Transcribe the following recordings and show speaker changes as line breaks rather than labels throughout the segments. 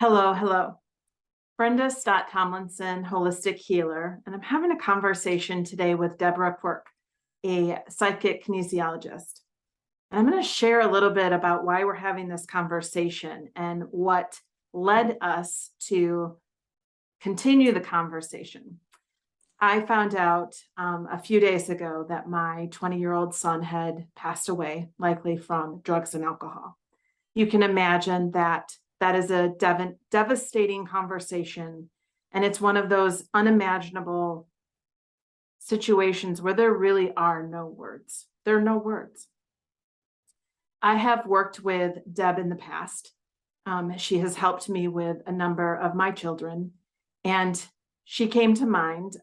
Hello, hello. Brenda Staat-Tomlinson, holistic healer, and I'm having a conversation today with Deborah Quirke, a psychic kinesiologist. And I'm going to share a little bit about why we're having this conversation and what led us to continue the conversation. I found out a few days ago that my 20-year-old son had passed away, likely from drugs and alcohol. You can imagine that that is a devastating conversation. And it's one of those unimaginable situations where there really are no words. There are no words. I have worked with Deb in the past. She has helped me with a number of my children. And she came to mind,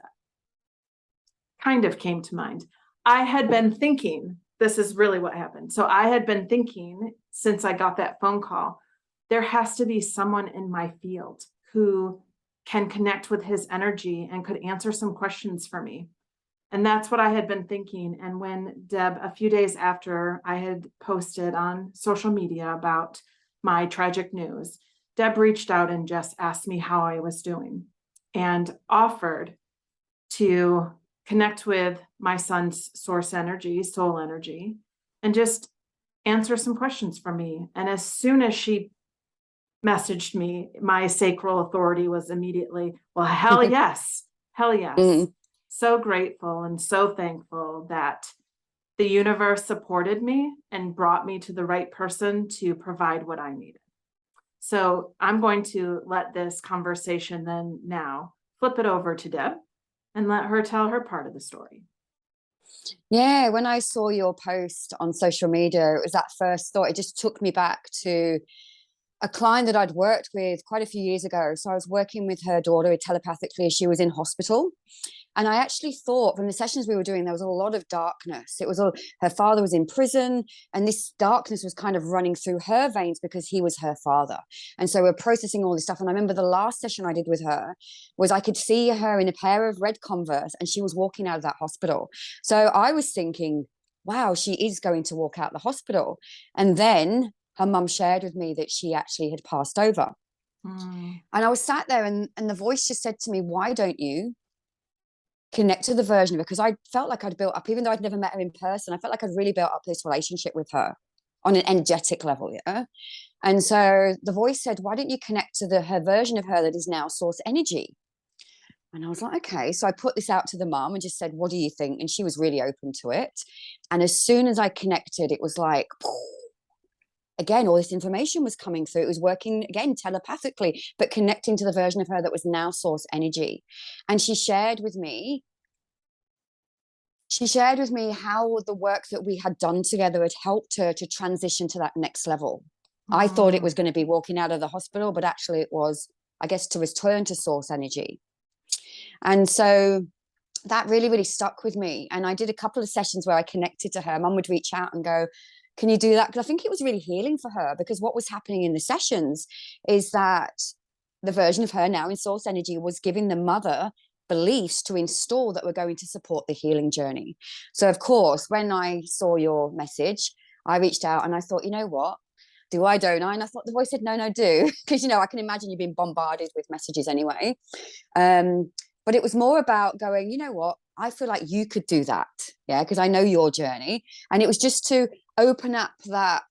kind of came to mind. I had been thinking, this is really what happened. So I had been thinking since I got that phone call, there has to be someone in my field who can connect with his energy and could answer some questions for me. And that's what I had been thinking. And when Deb, a few days after I had posted on social media about my tragic news, Deb reached out and just asked me how I was doing and offered to connect with my son's source energy, soul energy, and just answer some questions for me. And as soon as she messaged me, my sacral authority was immediately, well, hell yes, hell yes.
Mm.
So grateful and so thankful that the universe supported me and brought me to the right person to provide what I needed. So I'm going to let this conversation then now flip it over to Deb and let her tell her part of the story.
Yeah, when I saw your post on social media, it was that first thought. It just took me back to a client that I'd worked with quite a few years ago. So I was working with her daughter telepathically as she was in hospital. And I actually thought from the sessions we were doing, there was a lot of darkness. It was all, her father was in prison, and this darkness was kind of running through her veins because he was her father. And so we're processing all this stuff. And I remember the last session I did with her was I could see her in a pair of red Converse, and she was walking out of that hospital. So I was thinking, wow, she is going to walk out the hospital. And then her mum shared with me that she actually had passed over. And I was sat there, and the voice just said to me, why don't you connect to the version of her? Because I felt like I'd built up, even though I'd never met her in person, I felt like I'd really built up this relationship with her on an energetic level. Yeah. And so the voice said, why don't you connect to her version of her that is now source energy? And I was like, okay. So I put this out to the mum and just said, what do you think? And she was really open to it. And as soon as I connected, it was like, again, all this information was coming through. It was working again telepathically, but connecting to the version of her that was now source energy. And she shared with me how the work that we had done together had helped her to transition to that next level. I thought it was going to be walking out of the hospital, but actually it was, I guess, to return to source energy. And so that really, really stuck with me. And I did a couple of sessions where I connected to her. Mum would reach out and go, can you do that? Because I think it was really healing for her, because what was happening in the sessions is that the version of her now in source energy was giving the mother beliefs to install that were going to support the healing journey. So of course, when I saw your message, I reached out and I thought, you know what? Do I, don't I? And I thought the voice said, no, do. Because, I can imagine you've been bombarded with messages anyway. But it was more about going, you know what? I feel like you could do that. Yeah, because I know your journey. And it was just to open up that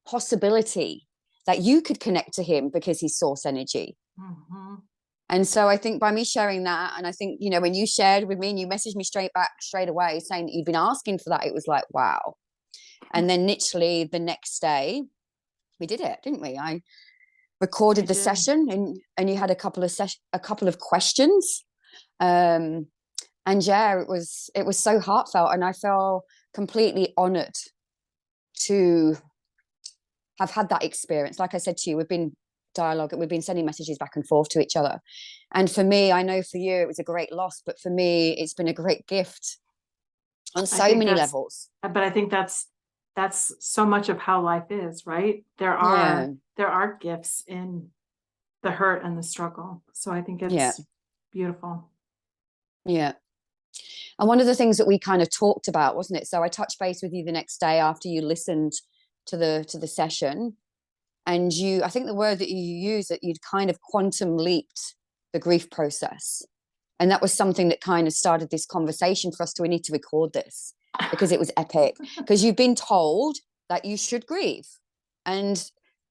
possibility that you could connect to him because he's source energy.
Mm-hmm.
And so I think by me sharing that, and I think, when you shared with me and you messaged me straight away saying that you'd been asking for that, it was like, wow. And then literally the next day, we did it, didn't we? I recorded the session, and you had a couple of questions. And yeah, it was so heartfelt, and I felt completely honored to have had that experience. Like I said to you, we've been sending messages back and forth to each other. And for me, I know for you, it was a great loss, but for me, it's been a great gift on so many levels.
But I think that's so much of how life is, right? There are gifts in the hurt and the struggle. So I think it's beautiful.
Yeah. And one of the things that we kind of talked about, wasn't it? So I touched base with you the next day after you listened to the session. And I think the word that you use, that you'd kind of quantum leaped the grief process. And that was something that kind of started this conversation for us we need to record this, because it was epic. Because you've been told that you should grieve. And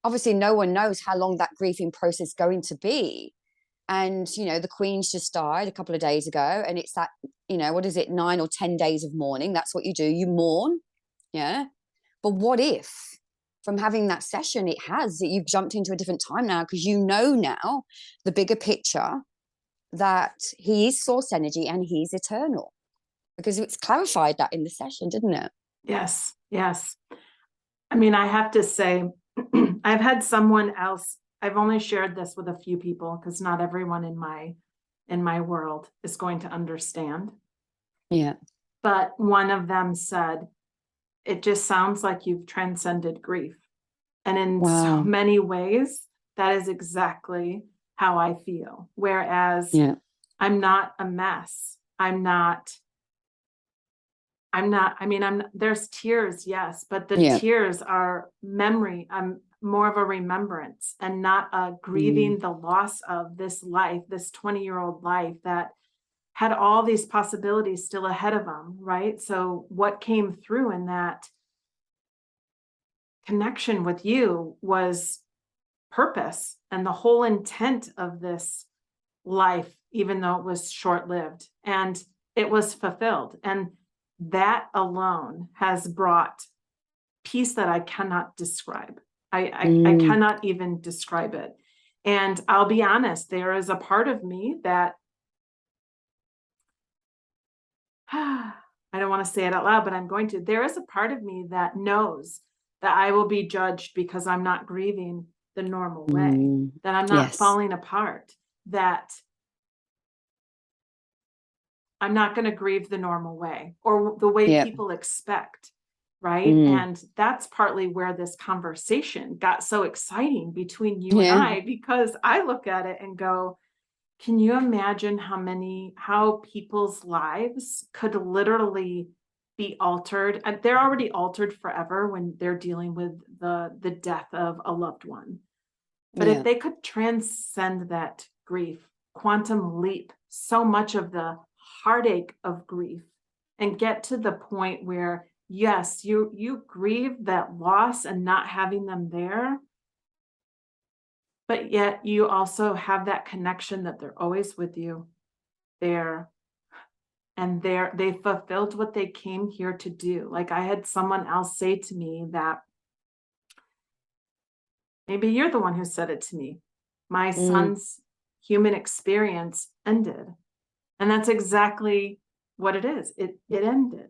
obviously no one knows how long that grieving process is going to be. And, the Queen's just died a couple of days ago. And it's that, what is it, 9 or 10 days of mourning? That's what you do. You mourn. Yeah. But what if from having that session, that you've jumped into a different time now, because now the bigger picture, that he is source energy and he's eternal, because it's clarified that in the session, didn't it?
Yes. Yes. I mean, I have to say, I've had someone else, I've only shared this with a few people because not everyone in my world is going to understand.
Yeah.
But one of them said, it just sounds like you've transcended grief. And in so many ways, that is exactly how I feel. Whereas I'm not a mess. There's tears, yes, but the tears are memory. I'm more of a remembrance and not a grieving the loss of this life, this 20-year-old life that had all these possibilities still ahead of them, right? So what came through in that connection with you was purpose and the whole intent of this life, even though it was short-lived, and it was fulfilled. And that alone has brought peace that I cannot describe. I cannot even describe it. And I'll be honest, there is a part of me that I don't want to say it out loud, but I'm going to. There is a part of me that knows that I will be judged because I'm not grieving the normal way, that I'm not falling apart, that I'm not going to grieve the normal way or the way people expect, right? And that's partly where this conversation got so exciting between you and I, because I look at it and go, can you imagine how people's lives could literally be altered? And they're already altered forever when they're dealing with the death of a loved one. But if they could transcend that grief, quantum leap so much of the heartache of grief and get to the point where, yes, you grieve that loss and not having them there, but yet you also have that connection that they're always with you there. And they fulfilled what they came here to do. Like I had someone else say to me that, maybe you're the one who said it to me, my son's human experience ended. And that's exactly what it is. It ended.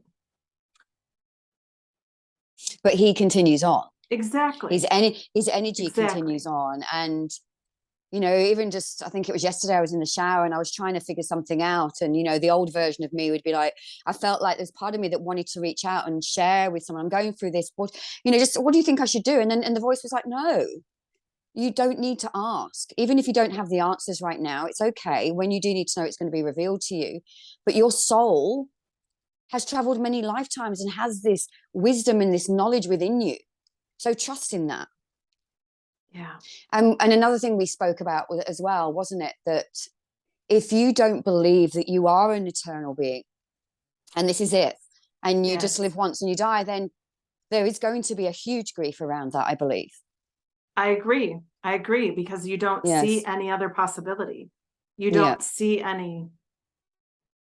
But he continues on.
Exactly.
His energy continues on. And, even just, I think it was yesterday, I was in the shower and I was trying to figure something out. And, the old version of me would be like, I felt like there's part of me that wanted to reach out and share with someone, I'm going through this, what do you think I should do? And the voice was like, no, you don't need to ask. Even if you don't have the answers right now, it's okay. When you do need to know, it's going to be revealed to you. But your soul has traveled many lifetimes and has this wisdom and this knowledge within you. So trust in that.
Yeah.
And another thing we spoke about as well, wasn't it? That if you don't believe that you are an eternal being and this is it, and you just live once and you die, then there is going to be a huge grief around that, I believe.
I agree, because you don't see any other possibility. You don't see any,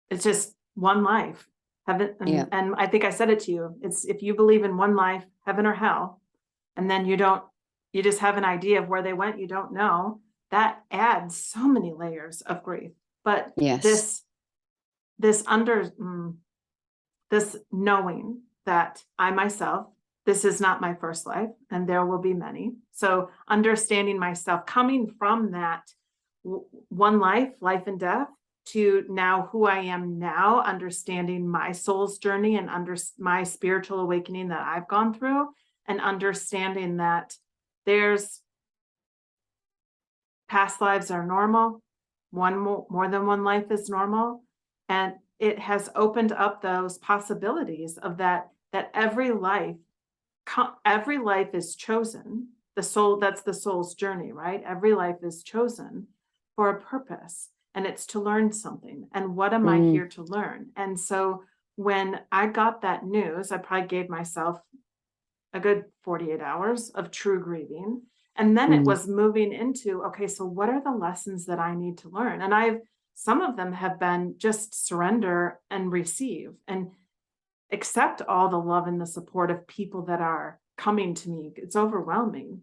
it's just one life. Heaven, and I think I said it to you. It's if you believe in one life, heaven or hell, and then you just have an idea of where they went, you don't know. That adds so many layers of grief. But this knowing that I myself, this is not my first life, and there will be many. So understanding myself, coming from that one life and death, to now who I am now, understanding my soul's journey and my spiritual awakening that I've gone through, and understanding that there's past lives are normal, more than one life is normal, and it has opened up those possibilities of that every life is chosen. the soul, that's the soul's journey, right? Every life is chosen for a purpose, and it's to learn something. And what am I here to learn? And so when I got that news, I probably gave myself a good 48 hours of true grieving. And then it was moving into, okay, so what are the lessons that I need to learn? And some of them have been just surrender and receive and accept all the love and the support of people that are coming to me. It's overwhelming.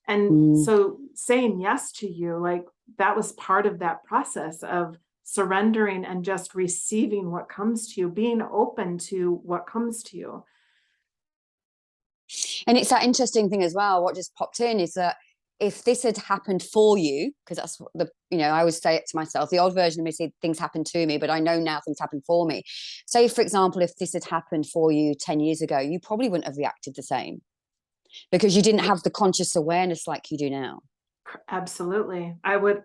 And so saying yes to you, like that was part of that process of surrendering and just receiving what comes to you, being open to what comes to you.
And it's that interesting thing as well. What just popped in is that if this had happened for you, because that's what I always say it to myself, the old version of me said things happen to me, but I know now things happen for me. Say, for example, if this had happened for you 10 years ago, you probably wouldn't have reacted the same because you didn't have the conscious awareness like you do now.
Absolutely. I would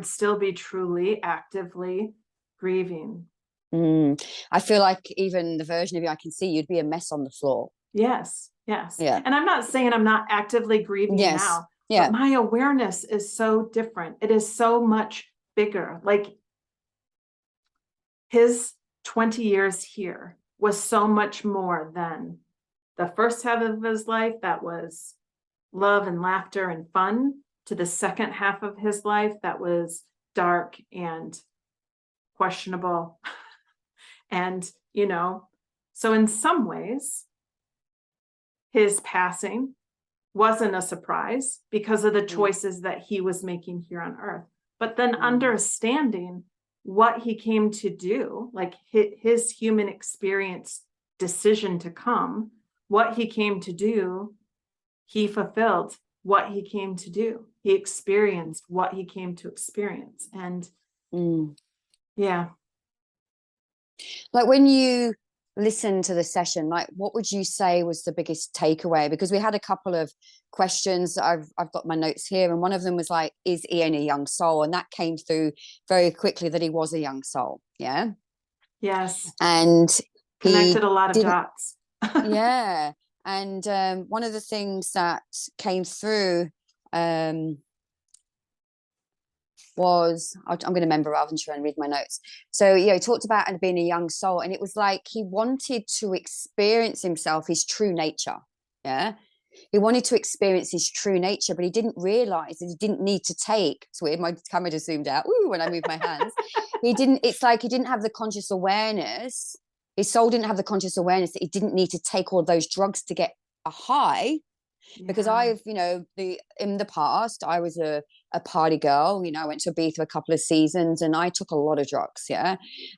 still be truly actively grieving.
I feel like even the version of you I can see, you'd be a mess on the floor.
Yes. Yes.
Yeah.
And I'm not saying I'm not actively grieving now, but my awareness is so different. It is so much bigger. Like his 20 years here was so much more than the first half of his life that was love and laughter and fun, to the second half of his life that was dark and questionable. And, so in some ways, his passing wasn't a surprise because of the choices that he was making here on earth. But then understanding what he came to do, like his human experience decision to come, what he came to do, he fulfilled what he came to do. He experienced what he came to experience. And yeah.
Like when you listen to the session, like what would you say was the biggest takeaway? Because we had a couple of questions. I've got my notes here, and one of them was like, is Ian a young soul? And that came through very quickly that he was a young soul. Yeah.
Yes.
And
connected a lot of dots.
Yeah. And one of the things that came through was, I'm going to remember rather than try and read my notes. So, he talked about being a young soul, and it was like he wanted to experience himself, his true nature. Yeah. He wanted to experience his true nature, but he didn't realize that he didn't need to take, it's weird, my camera just zoomed out when I moved my hands. It's like he didn't have the conscious awareness. His soul didn't have the conscious awareness that he didn't need to take all those drugs to get a high. Because I've, in the past, I was a party girl. I went to Ibiza a couple of seasons, and I took a lot of drugs. Yeah.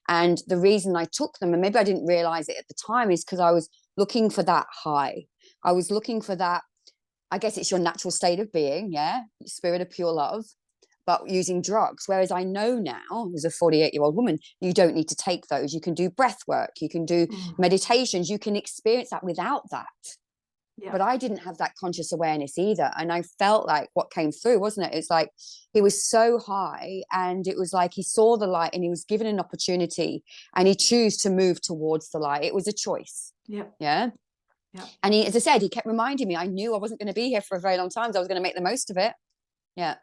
And the reason I took them, and maybe I didn't realize it at the time, is because I was looking for that high. I was looking for that. I guess it's your natural state of being. Yeah. Spirit of pure love, but using drugs. Whereas I know now, as a 48-year-old woman, you don't need to take those. You can do breath work. You can do meditations. You can experience that without that. Yeah. But I didn't have that conscious awareness either. And I felt like what came through, wasn't it? It's like he was so high, and it was like he saw the light, and he was given an opportunity, and he chose to move towards the light. It was a choice. Yeah. Yeah. Yeah. And he, as I said, he kept reminding me, I knew I wasn't going to be here for a very long time, so I was going to make the most of it. Yeah.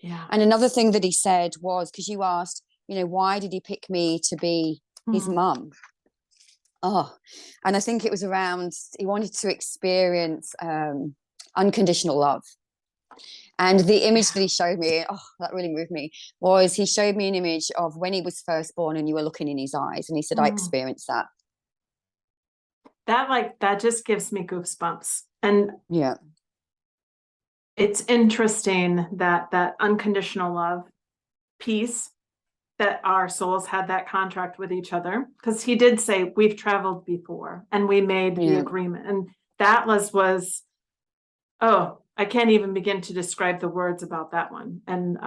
Yeah. And another thing that he said was, because you asked, why did he pick me to be his mum? Oh, and I think it was around, he wanted to experience unconditional love. And the image that he showed me, that really moved me, was he showed me an image of when he was first born and you were looking in his eyes. And he said, I experienced that. That
just gives me goosebumps. And
yeah,
it's interesting that unconditional love piece, that our souls had that contract with each other, because he did say we've traveled before and we made the agreement, and that was I can't even begin to describe the words about that one. And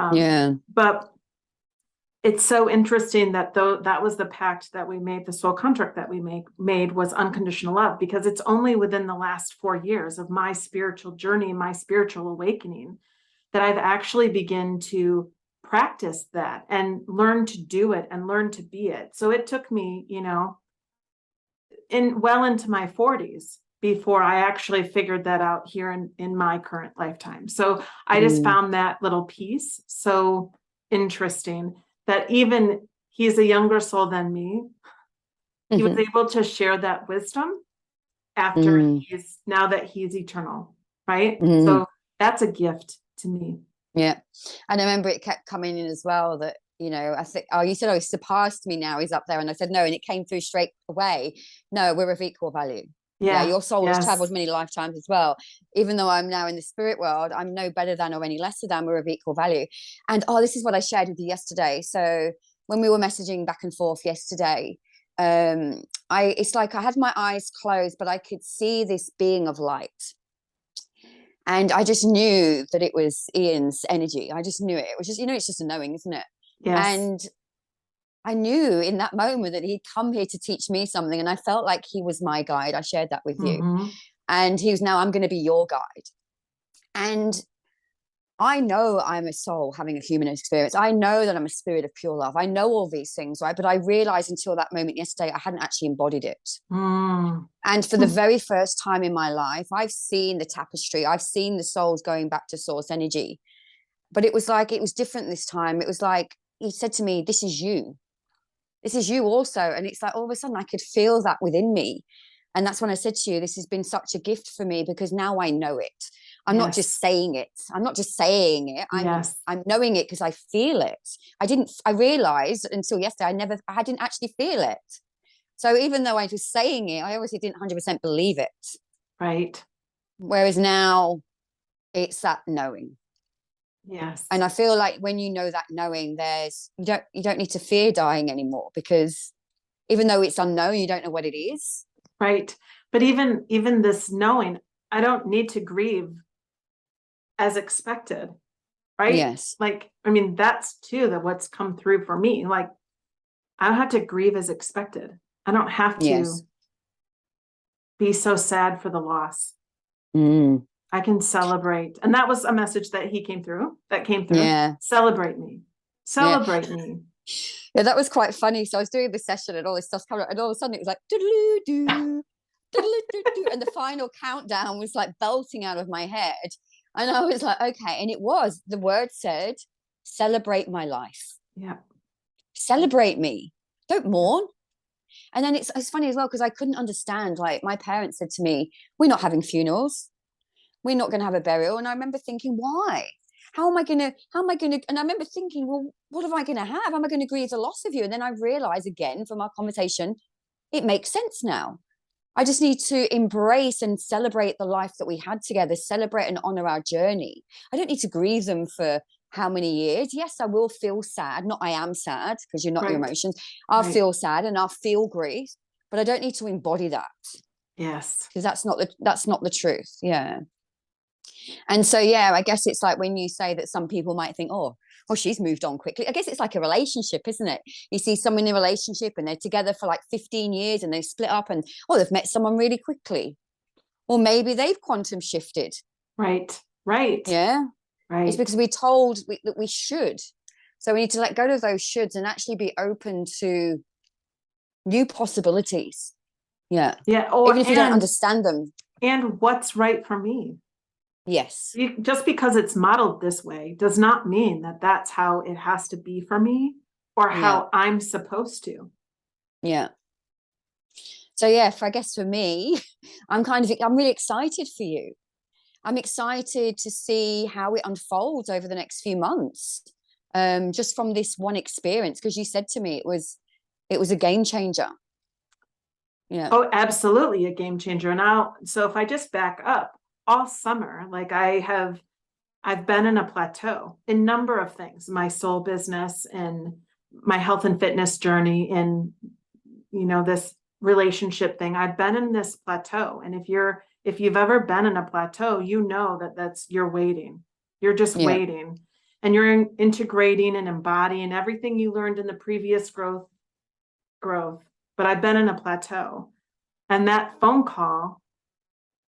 but it's so interesting that that was the pact that we made, the soul contract that we made was unconditional love, because it's only within the last 4 years of my spiritual journey, my spiritual awakening, that I've actually begun to practice that and learn to do it and learn to be it. So it took me, well into my 40s before I actually figured that out here in my current lifetime. So I just
Mm.
found that little piece so interesting, that even he's a younger soul than me. He was able to share that wisdom after
Mm.
now that he's eternal, right?
Mm.
So that's a gift to me.
Yeah. And I remember it kept coming in as well that, you know, I think, oh, you said, oh, he's surpassed me now, he's up there. And I said, no. And it came through straight away. No, we're of equal value. Yeah,
Yeah.
your soul has
Yes.
traveled many lifetimes as well. Even though I'm now in the spirit world, I'm no better than or any lesser than. We're of equal value. And oh, this is what I shared with you yesterday. So when we were messaging back and forth yesterday, it's like I had my eyes closed, but I could see this being of light. And I just knew that it was Ian's energy. I just knew it. It was just, you know, it's just a knowing, isn't it?
Yes.
And I knew in that moment that he'd come here to teach me something. And I felt like he was my guide. I shared that with you. And he was, now I'm going to be your guide. And I know I'm a soul having a human experience. I know that I'm a spirit of pure love. I know all these things, right? But I realized until that moment yesterday, I hadn't actually embodied it. And for the very first time in my life, I've seen the tapestry. I've seen the souls going back to source energy. But it was like, it was different this time. It was like, he said to me, this is you. This is you also. And it's like, all of a sudden I could feel that within me. And that's when I said to you, this has been such a gift for me, because now I know it. I'm not just saying it. I'm not just saying it. I'm knowing it because I feel it. I realized until yesterday, I didn't actually feel it. So even though I was saying it, I obviously didn't 100% believe it.
Right.
Whereas now it's that knowing.
Yes.
And I feel like when you know that knowing, you don't need to fear dying anymore, because even though it's unknown, you don't know what it is.
Right. But even this knowing, I don't need to grieve as expected. Right.
Yes.
Like, I mean, that's too what's come through for me. Like, I don't have to grieve as expected. I don't have to be so sad for the loss. I can celebrate. And that was a message that came through.
Yeah.
Celebrate me. Celebrate me.
Yeah, that was quite funny. So I was doing the session and all this stuff coming up, and all of a sudden it was like doo-doo-doo, doo-doo-doo-doo, and the final countdown was like belting out of my head. And I was like, okay. And the word said, celebrate my life.
Yeah.
Celebrate me. Don't mourn. And then it's funny as well, because I couldn't understand. Like, my parents said to me, we're not having funerals. We're not going to have a burial. And I remember thinking, why? How am I going to, and I remember thinking, well, what am I going to have? Am I going to grieve the loss of you? And then I realized again from our conversation, it makes sense now. I just need to embrace and celebrate the life that we had together, celebrate and honor our journey. I don't need to grieve them for how many years. Yes, I will feel sad. Not I am sad, because you're not your emotions. I'll feel sad and I'll feel grief, but I don't need to embody that.
Yes.
Because that's not the truth. Yeah. And so, yeah, I guess it's like when you say that some people might think, oh, well, she's moved on quickly. I guess it's like a relationship, isn't it? You see someone in a relationship and they're together for like 15 years and they split up and, oh, they've met someone really quickly. Or maybe they've quantum shifted.
Right. Right.
Yeah.
Right.
It's because we're told that we should. So we need to let go of those shoulds and actually be open to new possibilities. Yeah.
Yeah.
Even if you don't understand them.
And what's right for me.
Yes.
Just because it's modeled this way does not mean that that's how it has to be for me or how I'm supposed to.
Yeah. So yeah, I guess for me, I'm really excited for you. I'm excited to see how it unfolds over the next few months, just from this one experience, because you said to me it was a game changer. Yeah.
Oh, absolutely a game changer. So if I just back up, all summer, like I've been in a plateau in a number of things, my soul business and my health and fitness journey, and this relationship thing. I've been in this plateau. And if you've ever been in a plateau, you're waiting. You're just waiting, and you're integrating and embodying everything you learned in the previous growth. But I've been in a plateau, and that phone call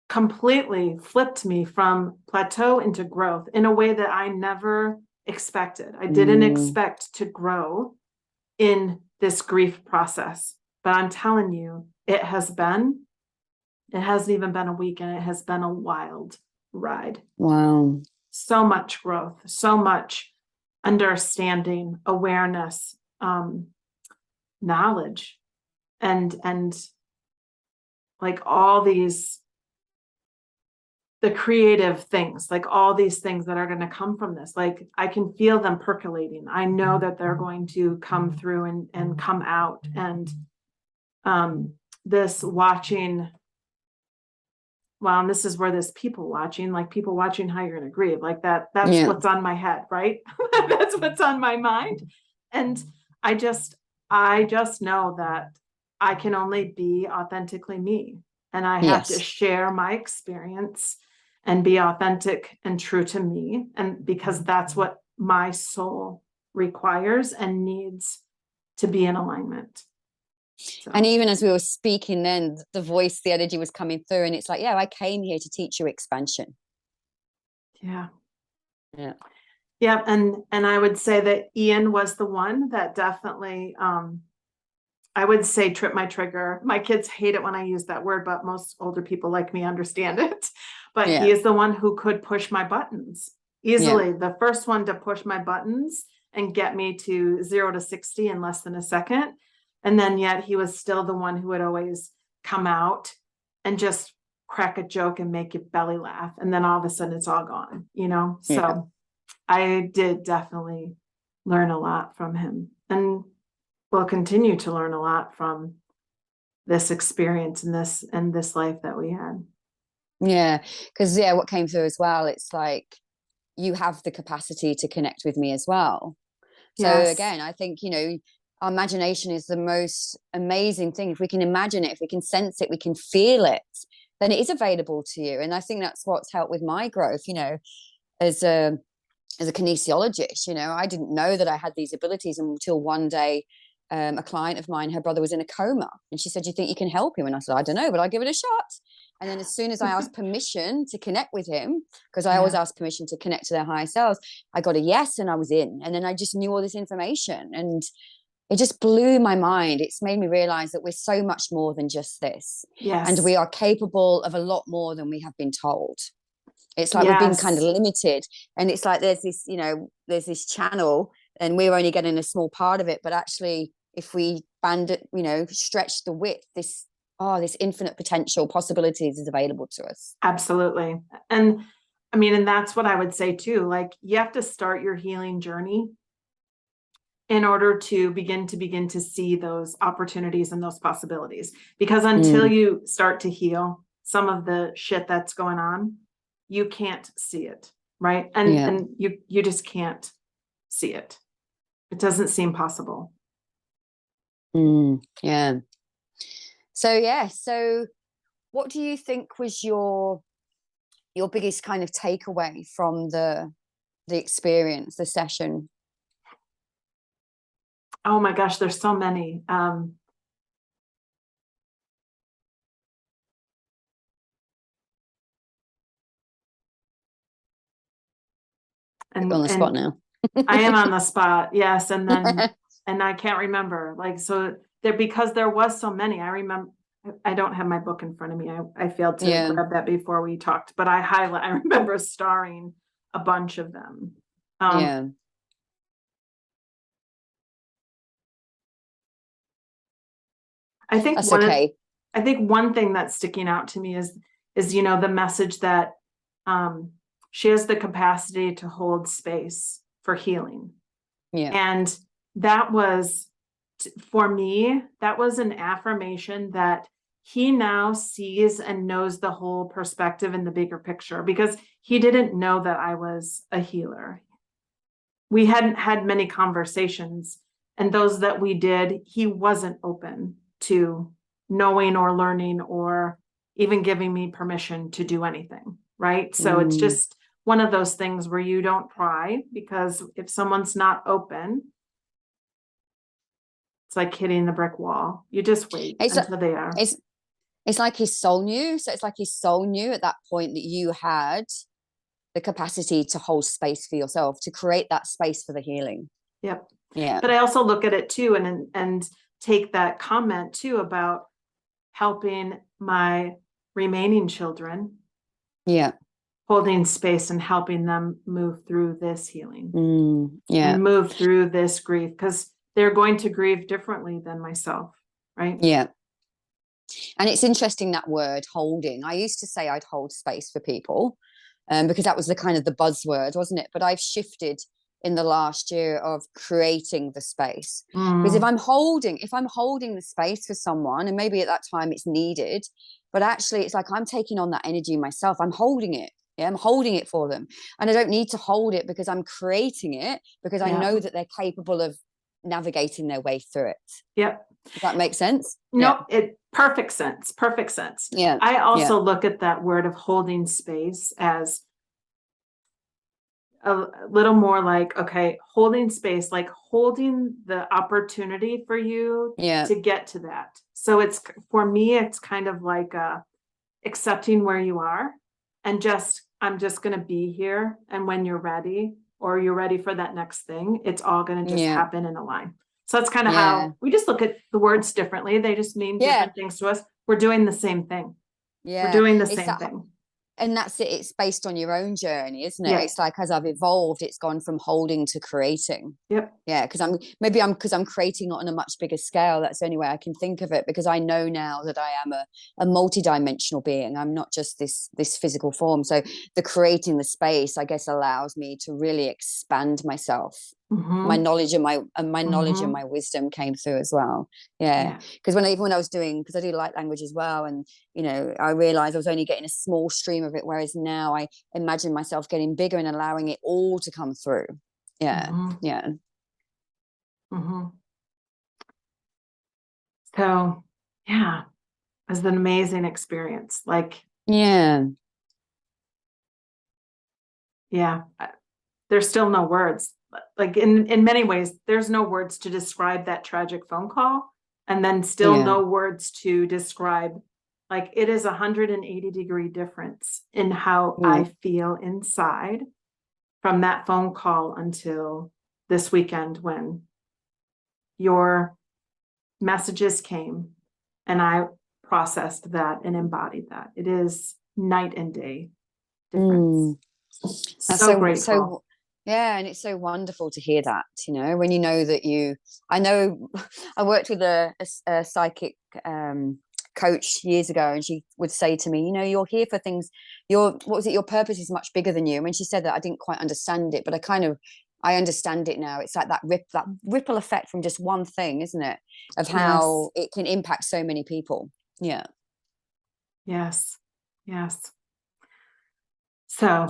completely flipped me from plateau into growth in a way that I never expected. I didn't expect to grow in this grief process, but I'm telling you, it has been It hasn't even been a week, and it has been a wild ride.
Wow.
So much growth, so much understanding, awareness, knowledge, and like all these, the creative things, like all these things that are going to come from this. Like I can feel them percolating. I know that they're going to come through and come out. And this watching, well, and this is where this people watching how you're going to grieve, like that's what's on my head, right? That's what's on my mind. And I just know that I can only be authentically me, and I have to share my experience and be authentic and true to me. And because that's what my soul requires and needs to be in alignment. So.
And even as we were speaking, then the voice, the energy was coming through, and it's like, yeah, I came here to teach you expansion.
Yeah.
Yeah.
Yeah. And I would say that Ian was the one that definitely, I would say, tripped my trigger. My kids hate it when I use that word, but most older people like me understand it. But he is the one who could push my buttons easily. The first one to push my buttons and get me to 0 to 60 in less than a second. And then yet he was still the one who would always come out and just crack a joke and make your belly laugh. And then all of a sudden it's all gone, you know? So I did definitely learn a lot from him, and will continue to learn a lot from this experience and this life that we had.
Yeah. Because what came through as well, it's like you have the capacity to connect with me as well. So again, I think, our imagination is the most amazing thing. If we can imagine it, if we can sense it, we can feel it, then it is available to you. And I think that's what's helped with my growth, as a kinesiologist. I didn't know that I had these abilities until one day, a client of mine, her brother was in a coma, and she said, "Do you think you can help him?" And I said, "I don't know, but I'll give it a shot." And then as soon as I asked permission to connect with him, because I always ask permission to connect to their higher selves, I got a yes, and I was in. And then I just knew all this information, and it just blew my mind. It's made me realize that we're so much more than just this.
Yes.
And we are capable of a lot more than we have been told. It's like we've been kind of limited. And it's like there's this channel, and we're only getting a small part of it. But actually, if we band it, stretch the width, this infinite potential possibilities is available to us.
Absolutely. And I mean, and that's what I would say too. Like, you have to start your healing journey in order to begin to see those opportunities and those possibilities. Because until you start to heal some of the shit that's going on, you can't see it, right? And you just can't see it. It doesn't seem possible.
Yeah. So what do you think was your biggest kind of takeaway from the experience, the session?
Oh my gosh, there's so many. And
on the spot now.
I am on the spot, yes. And then and I can't remember. Like, so because there was so many. I remember, I don't have my book in front of me. I failed to grab that before we talked, but I remember starring a bunch of them. I think
that's okay.
I think one thing that's sticking out to me is the message that she has the capacity to hold space for healing. And that was, for me, that was an affirmation that he now sees and knows the whole perspective and the bigger picture, because he didn't know that I was a healer. We hadn't had many conversations, and those that we did, he wasn't open to knowing or learning or even giving me permission to do anything, right? So it's just one of those things where you don't pry, because if someone's not open, it's like hitting the brick wall. You just wait until they are.
It's like his soul knew. So it's like his soul knew at that point that you had the capacity to hold space for yourself, to create that space for the healing.
Yep.
Yeah.
But I also look at it too, and take that comment too about helping my remaining children,
Yeah.
holding space and helping them move through this healing
Yeah.
and move through this grief, because they're going to grieve differently than myself, right?
Yeah. And it's interesting, that word holding. I used to say I'd hold space for people, because that was the kind of the buzzword, wasn't it? But I've shifted in the last year of creating the space. Because if I'm holding the space for someone, and maybe at that time it's needed, but actually it's like I'm taking on that energy myself. I'm holding it. Yeah, I'm holding it for them. And I don't need to hold it because I'm creating it, because I know that they're capable of navigating their way through it.
Yep.
Does that make sense?
Nope. Perfect sense. Perfect sense.
Yeah.
I also look at that word of holding space as a little more like, okay, holding space, like holding the opportunity for you to get to that. So it's, for me, it's kind of like accepting where you are, and I'm just going to be here. And when you're ready, or you're ready for that next thing, it's all going to just happen in a line. So that's kind of how we just look at the words differently. They just mean different things to us. We're doing the same thing. We're doing the same thing.
And that's it. It's based on your own journey, isn't it? It's like, as I've evolved, it's gone from holding to creating.
Yep.
Yeah, because I'm creating on a much bigger scale. That's the only way I can think of it, because I know now that I am a multidimensional being. I'm not just this physical form. So the creating the space, I guess, allows me to really expand myself. My knowledge and my knowledge and my wisdom came through as well. Yeah, because when I was doing, because I do light language as well, and I realized I was only getting a small stream of it, whereas now I imagine myself getting bigger and allowing it all to come through. Yeah.
So it was an amazing experience. Like, there's still no words. Like, in many ways, there's no words to describe that tragic phone call, and then still no words to describe, like, it is 180-degree difference in how I feel inside from that phone call until this weekend, when your messages came and I processed that and embodied that. It is night and day difference. So grateful.
And it's so wonderful to hear that, when that I know I worked with a psychic coach years ago, and she would say to me, you're here for things, your purpose is much bigger than you. And when she said that, I didn't quite understand it, but I understand it now. It's like that ripple effect from just one thing, isn't it? Of how it can impact so many people. Yeah.
Yes. So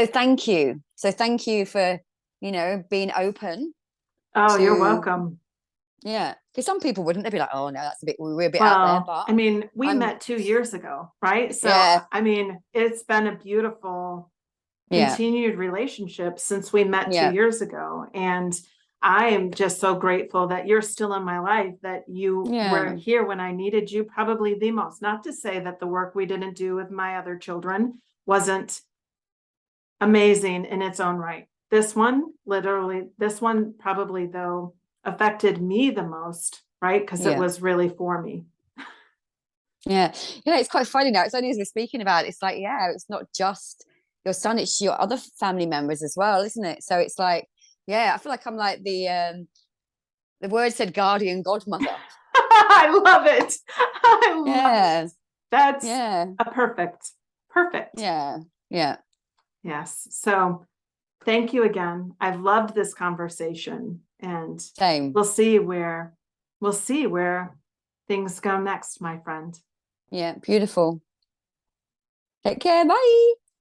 thank you. So thank you for, being open.
Oh, you're welcome.
Yeah. Because some people wouldn't. They'd be like, oh no, we're a bit out there. But
I mean, we met 2 years ago, right? So I mean, it's been a beautiful continued relationship since we met 2 years ago. And I am just so grateful that you're still in my life, that you were here when I needed you, probably the most. Not to say that the work we didn't do with my other children wasn't amazing in its own right. This one probably, though, affected me the most, right? Because it was really for me.
It's quite funny now. It's only as we're speaking about it, it's like, it's not just your son, it's your other family members as well, isn't it? So it's like, I feel like I'm like the word said guardian godmother.
I love it. I love it. That's a perfect. Yes. So thank you again. I've loved this conversation, and
same.
We'll see where things go next, my friend.
Beautiful. Take care. Bye.